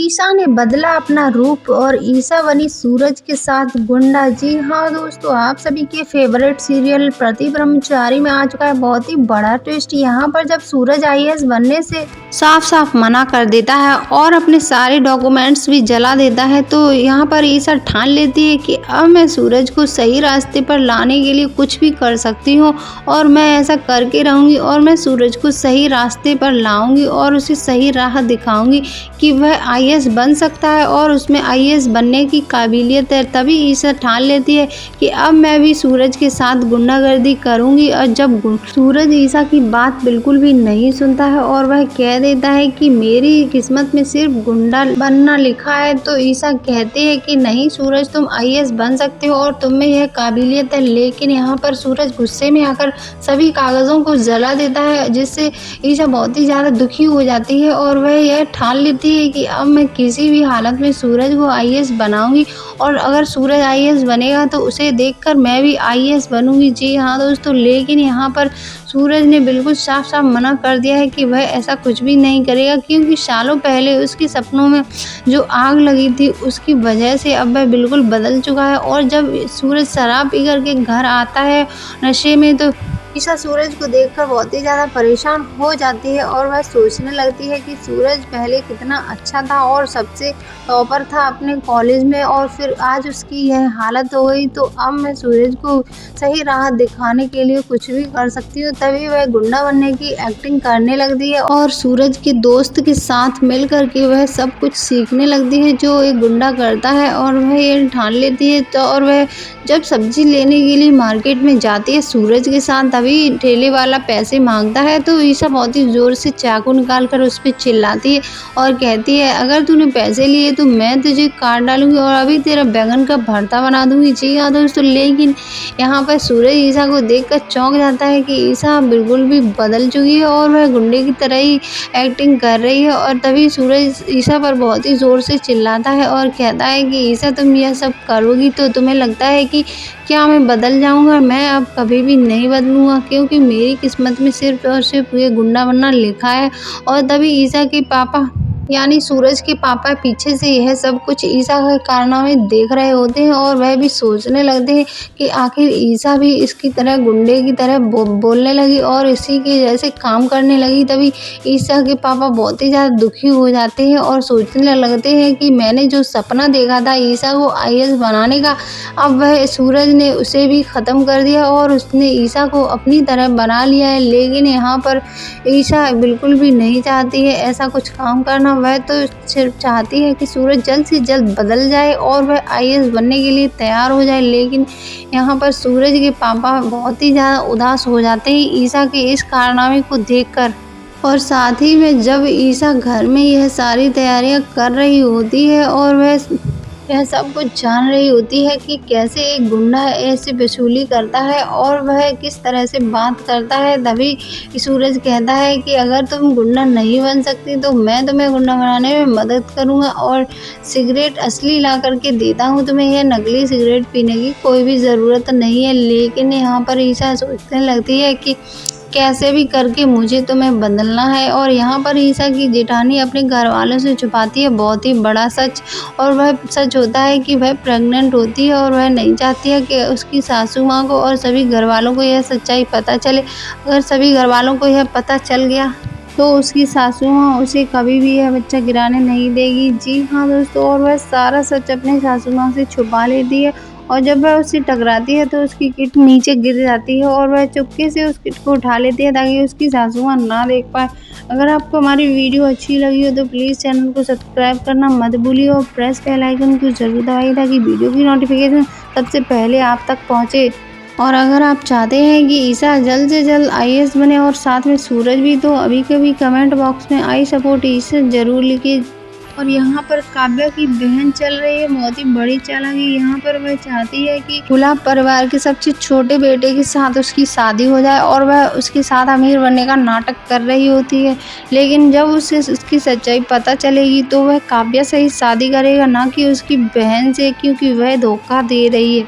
ईशा ने बदला अपना रूप और ईशा बनी सूरज के साथ गुंडा। जी हाँ दोस्तों, आप सभी के फेवरेट सीरियल पति ब्रह्मचारी में आ चुका है बहुत ही बड़ा ट्विस्ट। यहाँ पर जब सूरज आईएएस बनने से साफ साफ मना कर देता है और अपने सारे डॉक्यूमेंट्स भी जला देता है, तो यहाँ पर ईशा ठान लेती है कि अब मैं सूरज को सही रास्ते पर लाने के लिए कुछ भी कर सकती हूँ और मैं ऐसा करके रहूँगी और मैं सूरज को सही रास्ते पर लाऊंगी और उसे सही राह दिखाऊंगी कि वह आईएएस बन सकता है और उसमें आईएएस बनने की काबिलियत है। तभी ईशा ठान लेती है कि अब मैं भी सूरज के साथ गुंडागर्दी करूंगी। और जब सूरज ईशा की बात बिल्कुल भी नहीं सुनता है और वह कह देता है कि मेरी किस्मत में सिर्फ गुंडा बनना लिखा है, तो ईशा कहती है कि नहीं सूरज, तुम आईएएस बन सकते हो और तुम में यह काबिलियत है। लेकिन यहाँ पर सूरज गुस्से में आकर सभी कागजों को जला देता है, जिससे ईशा बहुत ही ज़्यादा दुखी हो जाती है और वह यह ठान लेती है कि अब मैं किसी भी हालत में सूरज को आईएएस बनाऊंगी और अगर सूरज आईएएस बनेगा तो उसे देखकर मैं भी आईएएस बनूंगी। जी हाँ दोस्तों, लेकिन यहाँ पर सूरज ने बिल्कुल साफ साफ मना कर दिया है कि वह ऐसा कुछ भी नहीं करेगा, क्योंकि सालों पहले उसके सपनों में जो आग लगी थी उसकी वजह से अब वह बिल्कुल बदल चुका है। और जब सूरज शराब पी करके घर आता है नशे में, तो ईशा सूरज को देखकर बहुत ही ज़्यादा परेशान हो जाती है और वह सोचने लगती है कि सूरज पहले कितना अच्छा था और सबसे टॉपर था अपने कॉलेज में, और फिर आज उसकी यह हालत हो गई, तो अब मैं सूरज को सही राह दिखाने के लिए कुछ भी कर सकती हूँ। तभी वह गुंडा बनने की एक्टिंग करने लगती है और सूरज के दोस्त के साथ मिल करके वह सब कुछ सीखने लगती है जो एक गुंडा करता है। और वह ये ठान लेती है तो और वह जब सब्जी लेने के लिए मार्केट में जाती है सूरज के साथ, तभी ठेले वाला पैसे मांगता है, तो ईशा बहुत ही जोर से चाकू निकाल कर उस पर चिल्लाती है और कहती है अगर तूने पैसे लिए तो मैं तुझे काट डालूंगी और अभी तेरा बैंगन का भरता बना दूंगी। जी हाँ दोस्तों, लेकिन यहाँ पर सूरज ईशा को देखकर चौंक जाता है कि ईशा बिल्कुल भी बदल चुकी है और वह गुंडे की तरह ही एक्टिंग कर रही है। और तभी सूरज ईशा पर बहुत ही जोर से चिल्लाता है और कहता है कि ईशा, तुम यह सब करोगी तो तुम्हें लगता है कि क्या मैं बदल जाऊंगा? मैं अब कभी भी नहीं बदलूंगा, क्योंकि मेरी किस्मत में सिर्फ और सिर्फ ये गुंडा बनना लिखा है। और तभी ईशा के पापा यानी सूरज के पापा पीछे से यह सब कुछ ईशा के कारनामे देख रहे होते हैं और वह भी सोचने लगते हैं कि आखिर ईशा भी इसकी तरह गुंडे की तरह बोलने लगी और इसी के जैसे काम करने लगी। तभी ईशा के पापा बहुत ही ज़्यादा दुखी हो जाते हैं और सोचने लगते हैं कि मैंने जो सपना देखा था ईशा को आईएएस बनाने का, अब वह सूरज ने उसे भी ख़त्म कर दिया और उसने ईशा को अपनी तरह बना लिया है। लेकिन यहाँ पर ईशा बिल्कुल भी नहीं चाहती है ऐसा कुछ काम करना। वह तो सिर्फ चाहती है कि सूरज जल्द से जल्द बदल जाए और वह आईएएस बनने के लिए तैयार हो जाए। लेकिन यहाँ पर सूरज के पापा बहुत ही ज़्यादा उदास हो जाते हैं ईशा के इस कारनामे को देखकर। और साथ ही में जब ईशा घर में यह सारी तैयारियां कर रही होती है और वह यह सब कुछ जान रही होती है कि कैसे एक गुंडा ऐसे वसूली करता है और वह किस तरह से बात करता है, तभी सूरज कहता है कि अगर तुम गुंडा नहीं बन सकती तो मैं तुम्हें गुंडा बनाने में मदद करूंगा और सिगरेट असली ला करके देता हूं तुम्हें, यह नकली सिगरेट पीने की कोई भी ज़रूरत नहीं है। लेकिन यहाँ पर ईशा सोचने लगती है कि कैसे भी करके मुझे तुम्हें बदलना है। और यहाँ पर ईशा की जेठानी अपने घर वालों से छुपाती है बहुत ही बड़ा सच, और वह सच होता है कि वह प्रेग्नेंट होती है और वह नहीं चाहती है कि उसकी सासू माँ को और सभी घर वालों को यह सच्चाई पता चले। अगर सभी घर वालों को यह पता चल गया तो उसकी सासू माँ उसे कभी भी यह बच्चा गिराने नहीं देगी। जी हाँ दोस्तों, और वह सारा सच अपने सासू माँ से छुपा लेती है और जब वह उससे टकराती है तो उसकी किट नीचे गिर जाती है और वह चुपके से उस किट को उठा लेती है ताकि उसकी सासू माँ ना देख पाए। अगर आपको हमारी वीडियो अच्छी लगी हो तो प्लीज़ चैनल को सब्सक्राइब करना मत भूलिए और प्रेस बेल आइकन को जरूर दबाइए ताकि वीडियो की नोटिफिकेशन सबसे पहले आप तक पहुँचे। और अगर आप चाहते हैं कि ईशा जल्द से जल्द आईएएस बने और साथ में सूरज भी, तो अभी कभी कमेंट बॉक्स में आई सपोर्ट ईशा जरूर लिखिए। और यहाँ पर काव्या की बहन चल रही है बहुत ही बड़ी चालाकी। यहाँ पर वह चाहती है कि गुलाब परिवार के सबसे छोटे बेटे के साथ उसकी शादी हो जाए और वह उसके साथ अमीर बनने का नाटक कर रही होती है। लेकिन जब उसे उसकी सच्चाई पता चलेगी तो वह काव्या से ही शादी करेगा, ना कि उसकी बहन से, क्योंकि वह धोखा दे रही है।